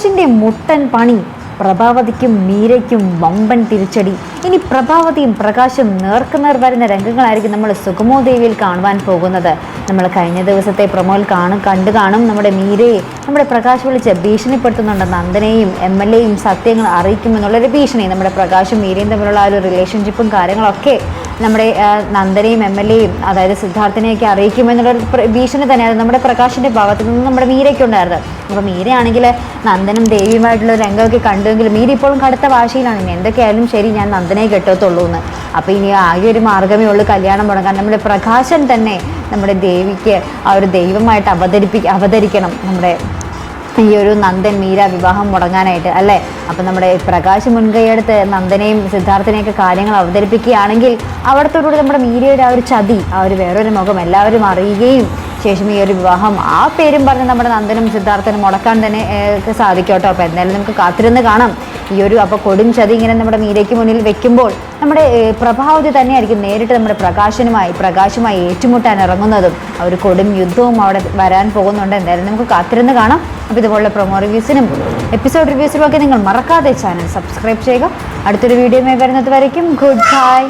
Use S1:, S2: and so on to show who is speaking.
S1: പ്രകാശിന്റെ മുട്ടൻ പണി, പ്രഭാവതിക്കും മീരയ്ക്കും വമ്പൻ തിരിച്ചടി. ഇനി പ്രഭാവതിയും പ്രകാശും നേർക്കുനേർ വരുന്ന രംഗങ്ങളായിരിക്കും നമ്മൾ സുഗമോ ദേവിയിൽ കാണുവാൻ പോകുന്നത്. നമ്മൾ കഴിഞ്ഞ ദിവസത്തെ പ്രൊമോയിൽ കണ്ടു കാണും. നമ്മുടെ മീരയെ നമ്മുടെ പ്രകാശ് വിളിച്ച് ഭീഷണിപ്പെടുത്തുന്നുണ്ട്. നന്ദനെയും MLA യും സത്യങ്ങൾ അറിയിക്കുമെന്നുള്ളൊരു ഭീഷണി. നമ്മുടെ പ്രകാശും മീരയും തമ്മിലുള്ള ആ ഒരു റിലേഷൻഷിപ്പും കാര്യങ്ങളൊക്കെ നമ്മുടെ നന്ദനെയും MLA യും അതായത് സിദ്ധാർത്ഥിനെയൊക്കെ അറിയിക്കുമെന്നുള്ളൊരു ഭീഷണി തന്നെയാണ് നമ്മുടെ പ്രകാശിൻ്റെ ഭാഗത്തു നിന്ന് നമ്മുടെ മീരയ്ക്കുണ്ടായിരുന്നത്. അപ്പോൾ മീരയാണെങ്കിൽ നന്ദനും ദേവിയുമായിട്ടുള്ള രംഗമൊക്കെ കണ്ടുവെങ്കിൽ മീര ഇപ്പോഴും കടുത്ത വാശിയിലാണ്. ഇനി എന്തൊക്കെയായാലും ശരി, ഞാൻ നന്ദനെ കെട്ടത്തുള്ളൂ എന്ന്. അപ്പോൾ ഇനി ആകെ ഒരു മാർഗ്ഗമേ ഉള്ളൂ കല്യാണം മുടങ്ങാൻ. നമ്മുടെ പ്രകാശൻ തന്നെ നമ്മുടെ ദേവിക്ക് ആ ഒരു ദൈവമായിട്ട് അവതരിക്കണം നമ്മുടെ ഈ ഒരു നന്ദൻ മീര വിവാഹം മുടങ്ങാനായിട്ട് അല്ലേ. അപ്പം നമ്മുടെ പ്രകാശ് മുൻകൈയെടുത്ത് നന്ദനെയും സിദ്ധാർത്ഥനെയൊക്കെ കാര്യങ്ങൾ അവതരിപ്പിക്കുകയാണെങ്കിൽ അവിടത്തോടുകൂടി നമ്മുടെ മീരയുടെ ആ ഒരു ചതി, ആ ഒരു വേറൊരു മുഖം എല്ലാവരും അറിയുകയും ശേഷം ഈ ഒരു വിവാഹം ആ പേരും പറഞ്ഞ് നമ്മുടെ നന്ദനും സിദ്ധാർത്ഥനും മുടക്കാൻ തന്നെ സാധിക്കും കേട്ടോ. അപ്പോൾ എന്തായാലും നമുക്ക് കാത്തിരുന്ന് കാണാം ഈ ഒരു അപ്പോൾ കൊടും ചതി ഇങ്ങനെ നമ്മുടെ മീരയ്ക്ക് മുന്നിൽ വെക്കുമ്പോൾ നമ്മുടെ പ്രഭാവതി തന്നെയായിരിക്കും നേരിട്ട് നമ്മുടെ പ്രകാശുമായി ഏറ്റുമുട്ടാൻ ഇറങ്ങുന്നതും ആ ഒരു കൊടും യുദ്ധവും അവിടെ വരാൻ പോകുന്നുണ്ട്. എന്തായാലും നമുക്ക് കാത്തിരുന്ന് കാണാം. അപ്പോൾ ഇതുപോലുള്ള പ്രൊമോ റിവ്യൂസിനും എപ്പിസോഡ് റിവ്യൂസിനും ഒക്കെ നിങ്ങൾ മറക്കാതെ ചാനൽ സബ്സ്ക്രൈബ് ചെയ്യുക. അടുത്തൊരു വീഡിയോയുമായി വരുന്നത് വരയ്ക്കും ഗുഡ് ബൈ.